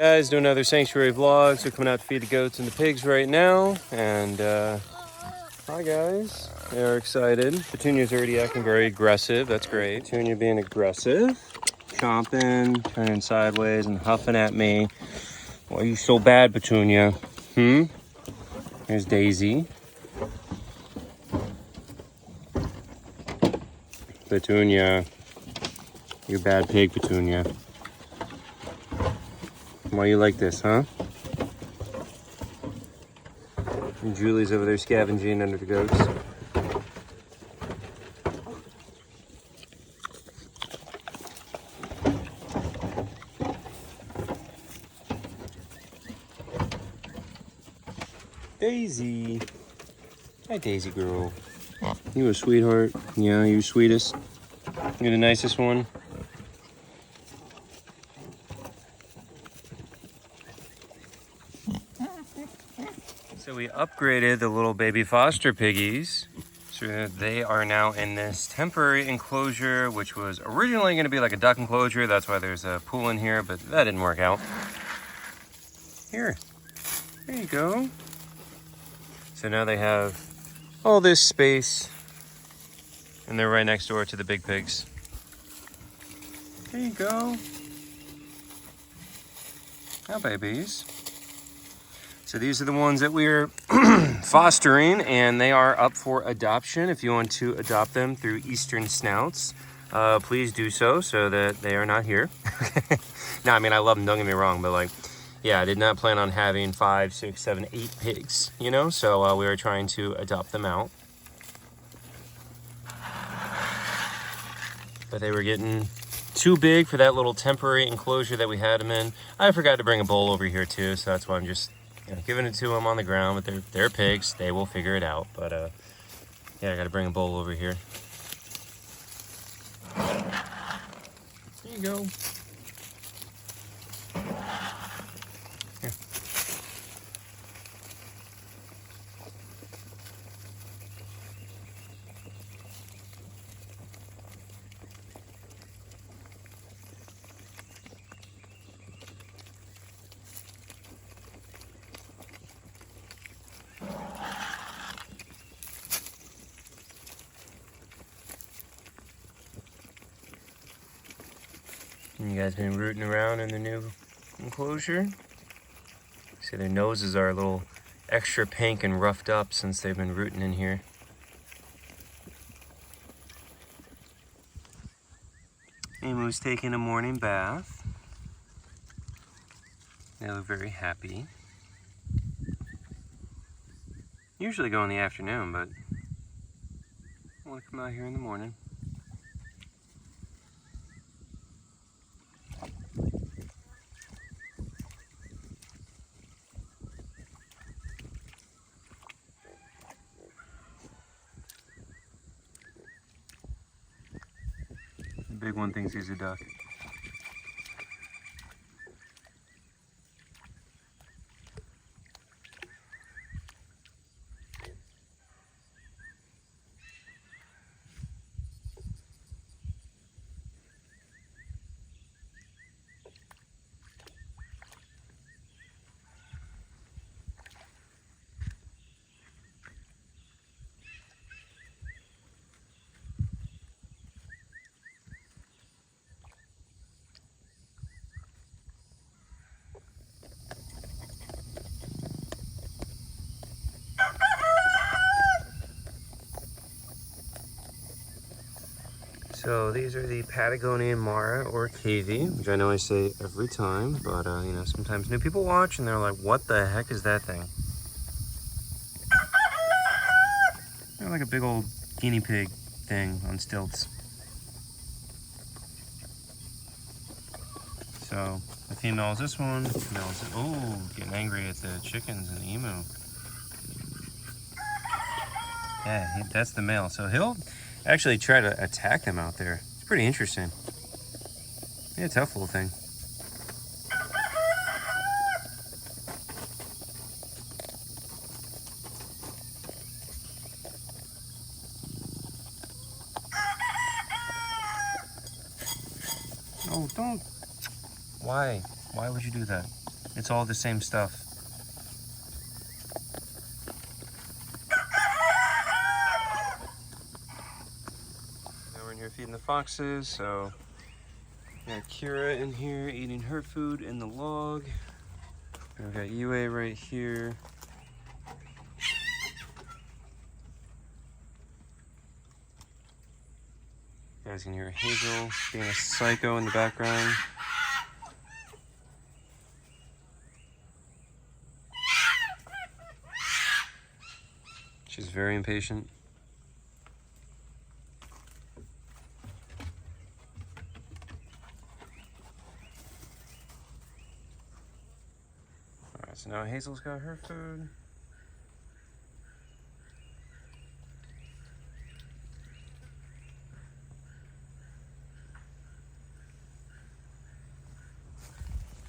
Guys, doing another sanctuary vlog. So coming out to feed the goats and the pigs right now. And hi guys, they're excited. Petunia's already acting very aggressive. That's great. Petunia being aggressive, chomping, turning sideways and huffing at me. Why are you so bad, Petunia? Here's Daisy. Petunia, you bad pig, Petunia. Why you like this, huh? And Julie's over there scavenging under the goats. Daisy. Hi, Daisy girl. You a sweetheart. Yeah, you sweetest. You're the nicest one. So we upgraded the little baby foster piggies. So they are now in this temporary enclosure, which was originally going to be like a duck enclosure. That's why there's a pool in here, but that didn't work out. Here, there you go. So now they have all this space, and they're right next door to the big pigs. There you go. Hi, babies. So these are the ones that we're fostering, and they are up for adoption. If you want to adopt them through Eastern Snouts, please do so that they are not here. No, I mean, I love them, don't get me wrong, but like, yeah, I did not plan on having 5, 6, 7, 8 pigs, you know? So we were trying to adopt them out. But they were getting too big for that little temporary enclosure that we had them in. I forgot to bring a bowl over here too, so that's why I'm just giving it to them on the ground. But they're pigs, they will figure it out. But yeah, I gotta bring a bowl over here. There you go. Here. You guys been rooting around in the new enclosure? See, their noses are a little extra pink and roughed up since they've been rooting in here. Emu's taking a morning bath. They look very happy. Usually go in the afternoon, but I want to come out here in the morning. The big one thinks he's a duck. So these are the Patagonian Mara or cavy, which I know I say every time, but you know, sometimes new people watch and they're like, what the heck is that thing? They're like a big old guinea pig thing on stilts. So the female is this one, the female is, oh, getting angry at the chickens and the emu. Yeah, that's the male. So he'll actually try to attack them out there. It's pretty interesting. Yeah, tough little thing. Oh, don't. Why? Why would you do that? It's all the same stuff. Now we're in here feeding the foxes, so got Kira in here eating her food in the log. And we've got Yue right here. You guys can hear Hazel being a psycho in the background. She's very impatient. Alright, so now Hazel's got her food.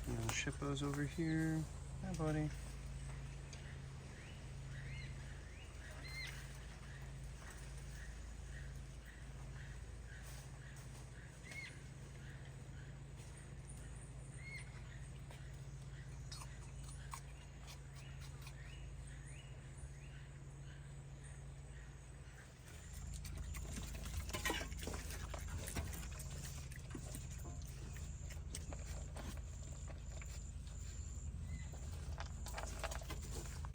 And Shippo's over here. Hi, buddy.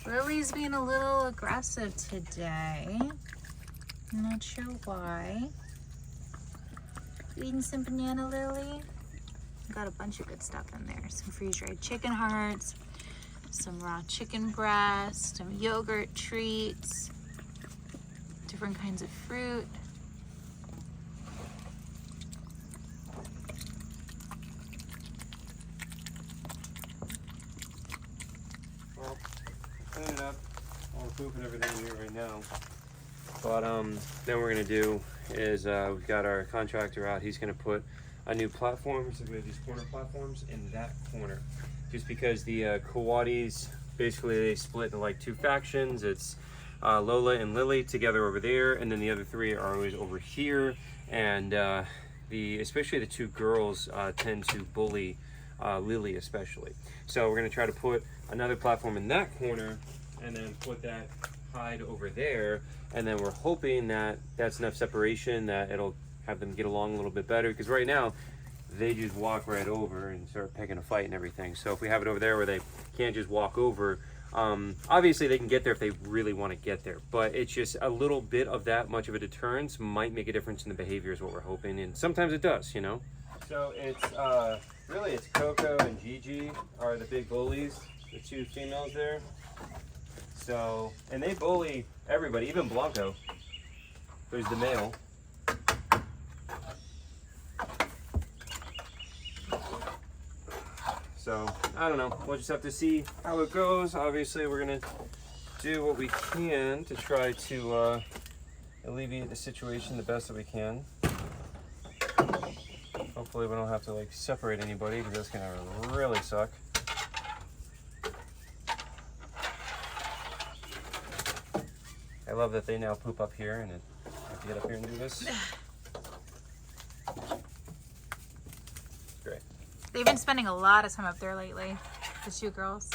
Lily's being a little aggressive today. I'm not sure why. Eating some banana, Lily? Got a bunch of good stuff in there. Some freeze-dried chicken hearts, some raw chicken breast, some yogurt treats, different kinds of fruit. Well, cleaning up all the poop and everything here right now. But then we're gonna do is we've got our contractor out. He's gonna put a new platform, so we have these corner platforms in that corner. Just because the coatis, basically they split into like two factions. It's Lola and Lily together over there, and then the other three are always over here. And especially the two girls tend to bully Lily especially. So we're gonna try to put another platform in that corner and then put that hide over there, and then we're hoping that that's enough separation that it'll have them get along a little bit better, because right now they just walk right over and start picking a fight and everything. So if we have it over there where they can't just walk over, obviously they can get there if they really want to get there, but it's just a little bit of that much of a deterrence might make a difference in the behavior is what we're hoping, and sometimes it does, you know. So it's really it's Coco and Gigi are the big bullies, the two females there. So, and they bully everybody, even Blanco, who's the male. So, I don't know. We'll just have to see how it goes. Obviously, we're going to do what we can to try to alleviate the situation the best that we can. Hopefully, we don't have to like separate anybody, because that's going to really suck. I love that they now poop up here and I have to get up here and do this. Great. They've been spending a lot of time up there lately, the two girls.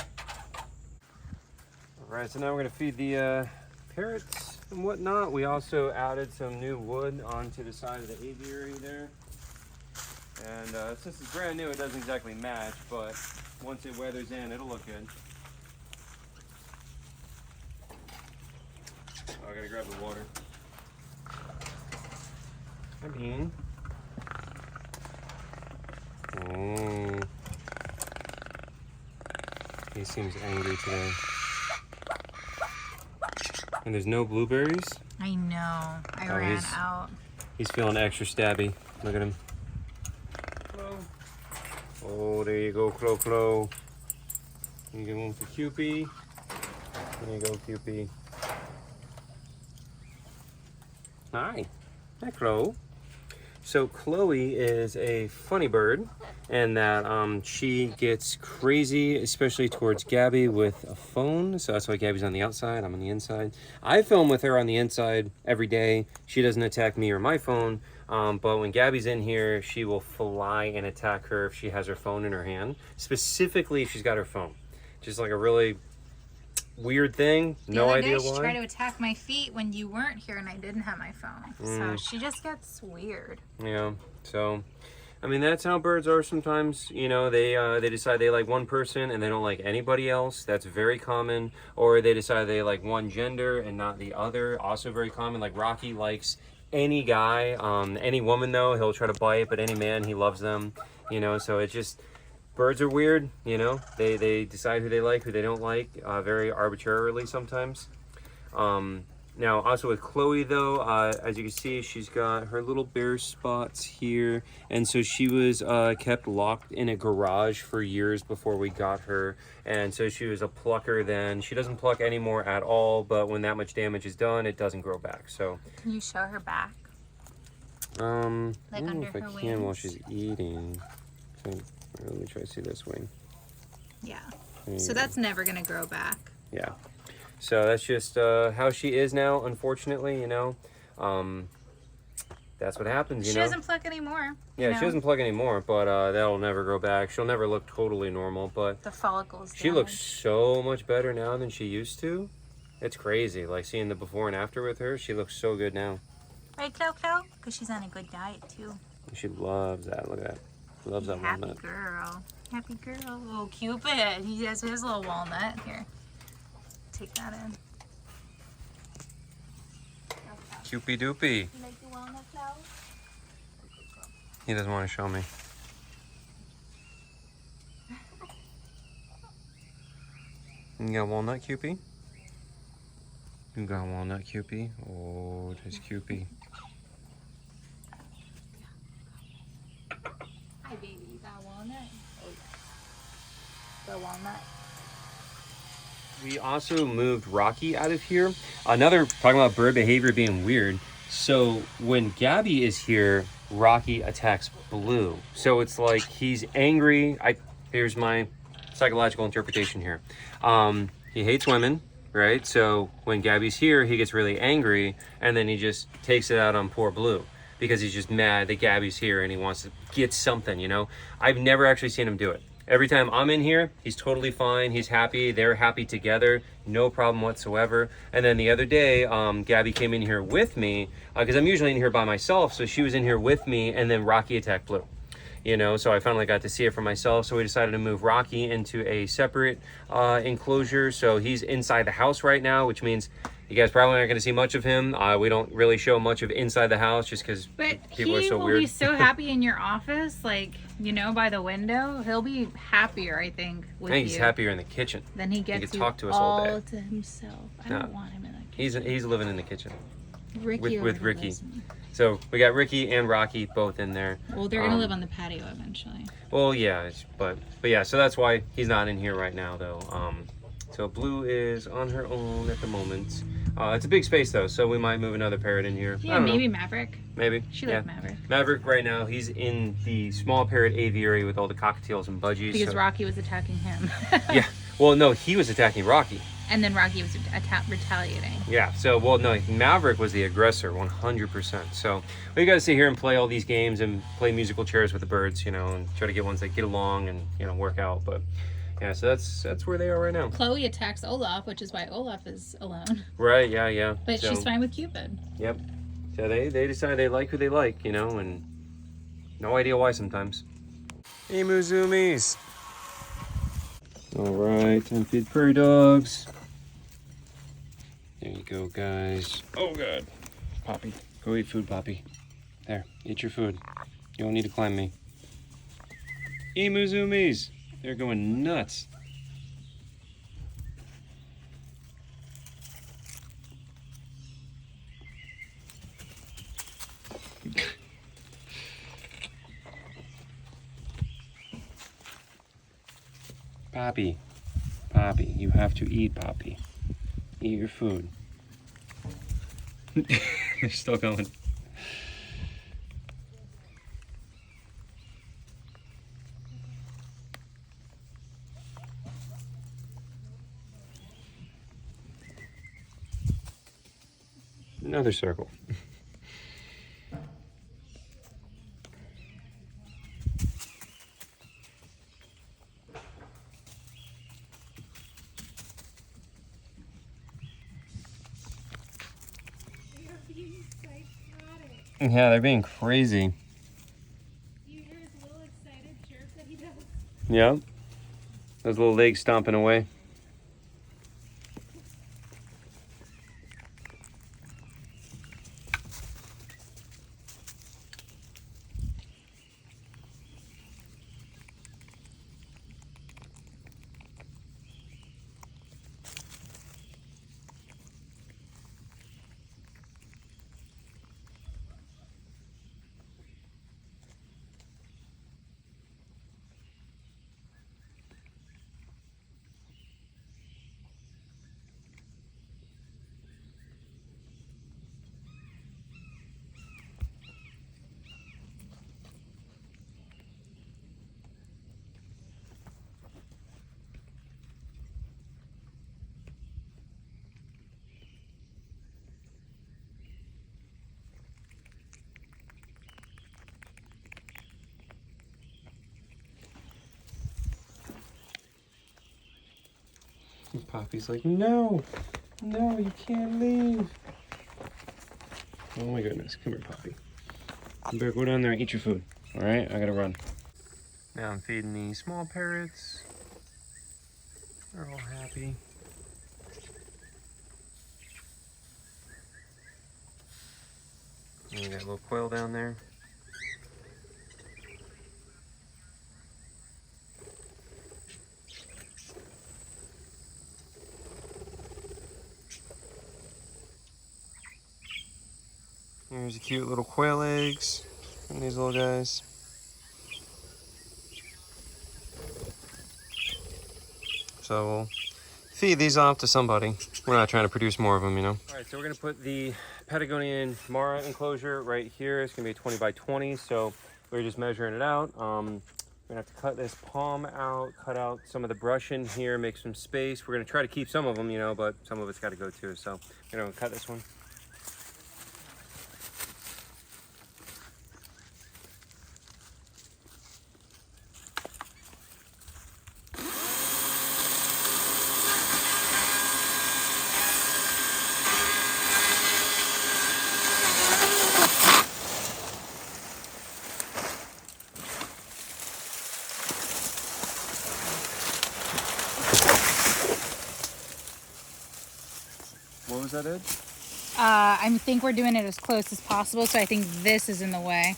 All right, so now we're gonna feed the parrots and whatnot. We also added some new wood onto the side of the aviary there. And since it's brand new, it doesn't exactly match, but once it weathers in, it'll look good. I gotta grab the water. I mean, oh, he seems angry today. And there's no blueberries? I know. I ran out. He's feeling extra stabby. Look at him. Clo. Oh, there you go, Clo Clo. You get one for Cupie. There you go, Cupie. Hi. Hi, Chloe. So Chloe is a funny bird, and that she gets crazy, especially towards Gabby with a phone. So that's why Gabby's on the outside, I'm on the inside. I film with her on the inside every day. She doesn't attack me or my phone. But when Gabby's in here, she will fly and attack her if she has her phone in her hand. Specifically, if she's got her phone. Just like a really weird thing. No idea why. She tried to attack my feet when you weren't here and I didn't have my phone. So she just gets weird. Yeah. So, I mean, that's how birds are sometimes. You know, they decide they like one person and they don't like anybody else. That's very common. Or they decide they like one gender and not the other. Also very common. Like Rocky likes any guy. Any woman, though, he'll try to bite. But any man, he loves them. You know, so it's just... Birds are weird, you know. They decide who they like, who they don't like, very arbitrarily sometimes. Now, also with Chloe, though, as you can see, she's got her little bare spots here. And so she was kept locked in a garage for years before we got her. And so she was a plucker then. She doesn't pluck anymore at all, but when that much damage is done, it doesn't grow back. So, can you show her back? Like I don't know if I her can while wings? she's eating. So, let me try to see this wing. Yeah. So that's never going to grow back. Yeah. So that's just how she is now, unfortunately, you know. That's what happens, you know. She doesn't pluck anymore. Yeah, she doesn't pluck anymore, but that'll never grow back. She'll never look totally normal, but... The follicles She looks so much better now than she used to. It's crazy. Like, seeing the before and after with her, she looks so good now. Right, Coco? Because she's on a good diet, too. She loves that. Look at that. Loves that Happy walnut. girl. Happy girl. Oh, Cupid. He has his little walnut. Here. Take that in. Cupie doopie. You like the walnut flower? He doesn't want to show me. You got walnut, Cupie? You got walnut, Cupie? Oh, there's Cupie. Hi, baby. You got walnut? Oh, yeah. The walnut. We also moved Rocky out of here. Talking about bird behavior being weird. So when Gabby is here, Rocky attacks Blue. So it's like he's angry. Here's my psychological interpretation here. He hates women, right? So when Gabby's here, he gets really angry, and then he just takes it out on poor Blue because he's just mad that Gabby's here and he wants to get something, you know? I've never actually seen him do it. Every time I'm in here, he's totally fine. He's happy. They're happy together. No problem whatsoever. And then the other day, Gabby came in here with me because I'm usually in here by myself. So she was in here with me, and then Rocky attacked Blue. You know, so I finally got to see it for myself. So we decided to move Rocky into a separate enclosure. So he's inside the house right now, which means you guys probably aren't going to see much of him. We don't really show much of inside the house just because people are so weird. But he will be so happy in your office, like, you know, by the window. He'll be happier, I think, with I think he's happier in the kitchen. Then he gets he can talk to us all day. To himself. I don't want him in the kitchen. He's living in the kitchen. Ricky with Ricky. So we got Ricky and Rocky both in there. Well, they're gonna live on the patio eventually. Well, yeah, but yeah, so that's why he's not in here right now, though. So Blue is on her own at the moment. It's a big space though, so we might move another parrot in here. Yeah, maybe Maverick. Maybe. She likes Maverick. Maverick right now, he's in the small parrot aviary with all the cockatiels and budgies. Because Rocky was attacking him. Yeah. Well, no, he was attacking Rocky. And then Rocky was retaliating. Yeah, so, well, no, Maverick was the aggressor, 100%. So we got to sit here and play all these games and play musical chairs with the birds, you know, and try to get ones that get along and, you know, work out. But, yeah, so that's where they are right now. Chloe attacks Olaf, which is why Olaf is alone. Right, yeah. But she's fine with Cupid. Yep. So they decide they like who they like, you know, and no idea why sometimes. Emu zoomies. All right, time to feed prairie dogs. There you go, guys. Oh, God. Poppy, go eat food, Poppy. There, eat your food. You don't need to climb me. Emu zoomies. They're going nuts. Poppy, you have to eat, Poppy. Eat your food. They're still going. Another circle. Yeah, they're being crazy. Do you hear his little excited chirp that he does? Yep. Those little legs stomping away. And Poppy's like, no, no, you can't leave. Oh my goodness, come here, Poppy. You better go down there and eat your food. All right, I gotta run. Now I'm feeding the small parrots. They're all happy. And we got a little quail down there. Here's a cute little quail eggs from these little guys. So we'll feed these off to somebody. We're not trying to produce more of them, you know. All right, so we're gonna put the Patagonian Mara enclosure right here. It's gonna be 20 by 20, so we're just measuring it out. We're gonna have to cut this palm out, cut out some of the brush in here, make some space. We're gonna try to keep some of them, you know, but some of it's gotta go too. So we're gonna cut this one. What was that, Ed? I think we're doing it as close as possible, so I think this is in the way.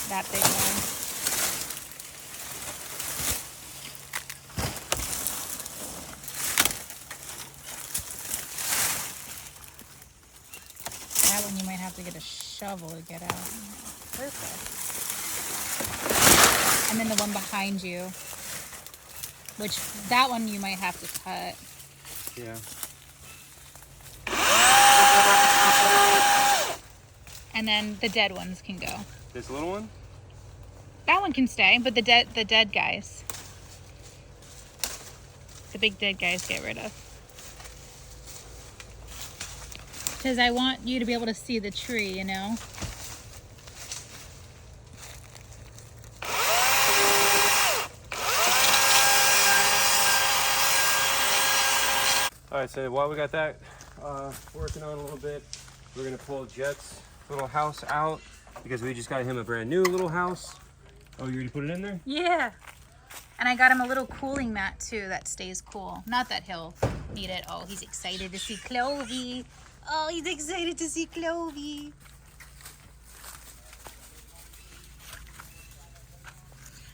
That big one. That one you might have to get a shovel to get out. Perfect. And then the one behind you, which that one you might have to cut. Yeah. And then the dead ones can go. This little one? That one can stay, but the dead guys. The big dead guys get rid of. Because I want you to be able to see the tree, you know? All right, so while we got that working on a little bit, we're gonna pull Jet's little house out because we just got him a brand new little house. Oh, you already put it in there? Yeah. And I got him a little cooling mat too that stays cool. Not that he'll need it. Oh, he's excited to see Clovey. Oh, he's excited to see Clovey.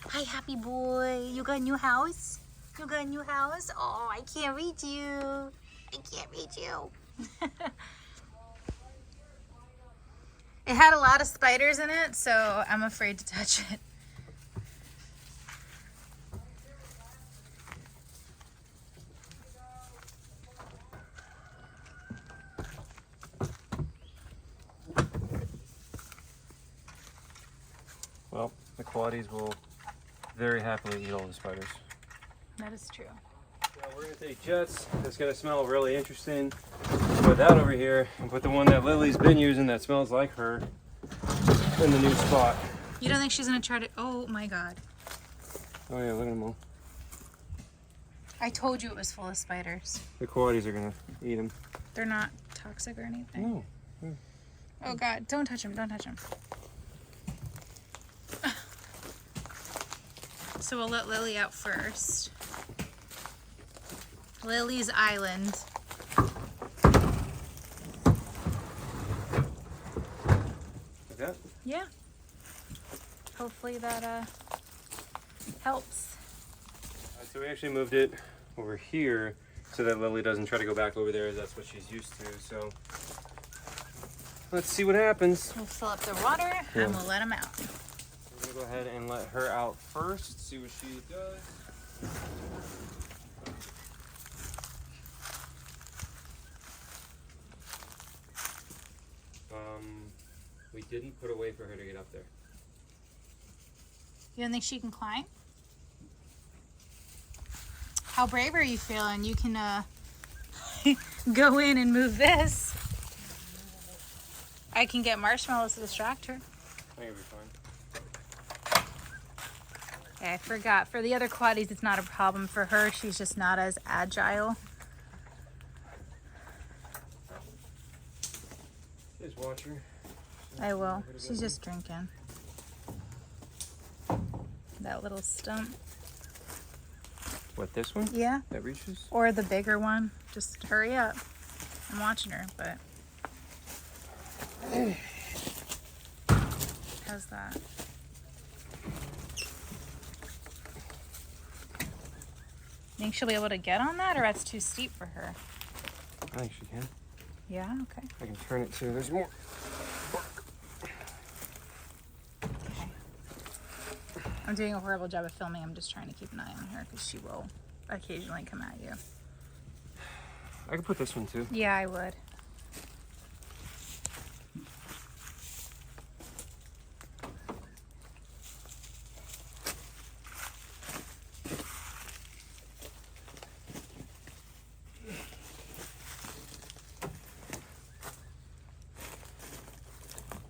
Hi, happy boy. You got a new house? You got a new house? Oh, I can't reach you. I can't reach you. It had a lot of spiders in it, so I'm afraid to touch it. Well, the coatis will very happily eat all the spiders. That is true. Now we're gonna take Jet's. It's gonna smell really interesting. Put that over here and put the one that Lily's been using that smells like her in the new spot. You don't think she's gonna try to? Oh my God! Oh yeah, look at them all. I told you it was full of spiders. The coatis are gonna eat them. They're not toxic or anything. No. Oh God, don't touch him, don't touch him. So we'll let Lily out first. Lily's Island. Okay. Yeah. Hopefully that helps. So we actually moved it over here so that Lily doesn't try to go back over there, as that's what she's used to. So let's see what happens. We'll fill up the water and we'll let him out. We're gonna go ahead and let her out first, see what she does. We didn't put a way for her to get up there. You don't think she can climb? How brave are you feeling? You can go in and move this. I can get marshmallows to distract her. I think it'll be fine. Okay, I forgot. For the other coatis, it's not a problem. For her, she's just not as agile. Just watch her. I will. She's just drinking. That little stump. What, this one? Yeah. That reaches? Or the bigger one. Just hurry up. I'm watching her, but... How's that? Think she'll be able to get on that, or that's too steep for her? I think she can. Yeah, okay. I can turn it too. There's more. Okay. I'm doing a horrible job of filming. I'm just trying to keep an eye on her because she will occasionally come at you. I can put this one too. Yeah, I would.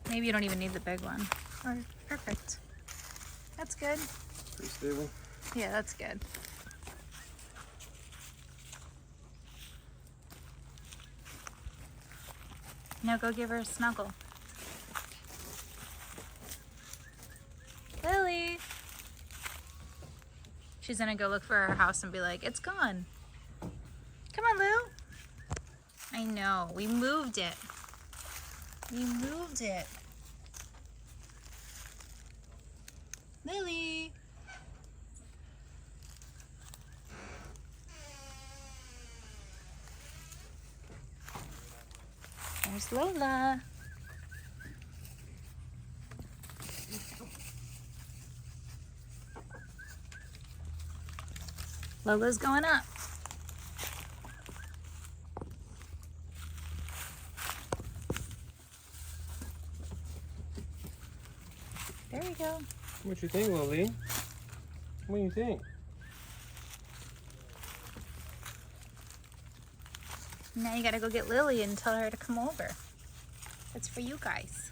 Maybe you don't even need the big one. Oh, perfect. That's good. Pretty stable. Yeah, that's good. Now go give her a snuggle. Lily! She's gonna go look for her house and be like, it's gone. Come on, Lou. I know, we moved it. We moved it. Lily. There's Lola. Lola's going up. There you go. What you think, Lily? What do you think? Now you gotta go get Lily and tell her to come over. It's for you guys.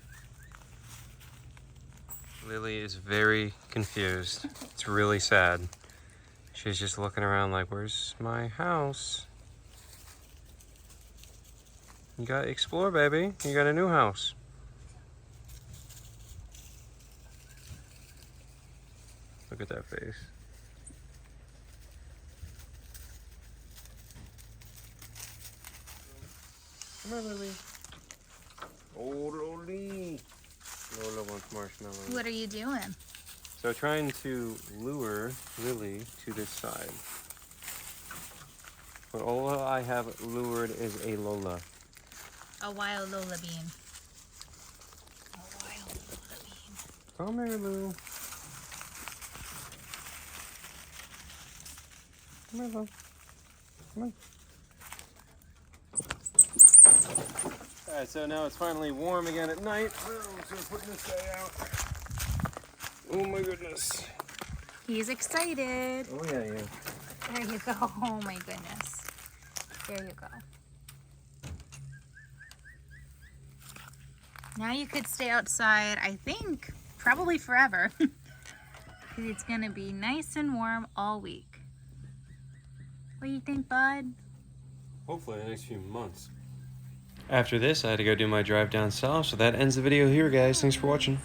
Lily is very confused. It's really sad. She's just looking around like, where's my house? You gotta explore, baby. You got a new house. Look at that face. Come here, Lily. Oh, Lily. Lola wants marshmallows. What are you doing? So trying to lure Lily to this side. But all I have lured is a Lola. A wild Lola bean. A wild Lola bean. Come here, Lou. Come here, Lou. Come on. Alright, so now it's finally warm again at night. So we're putting this guy out. Oh my goodness. He's excited. Oh yeah, yeah. There you go. Oh my goodness. There you go. Now you could stay outside, I think, probably forever. Because it's going to be nice and warm all week. What do you think, bud? Hopefully in the next few months. After this, I had to go do my drive down south, so that ends the video here, guys. Thanks for watching.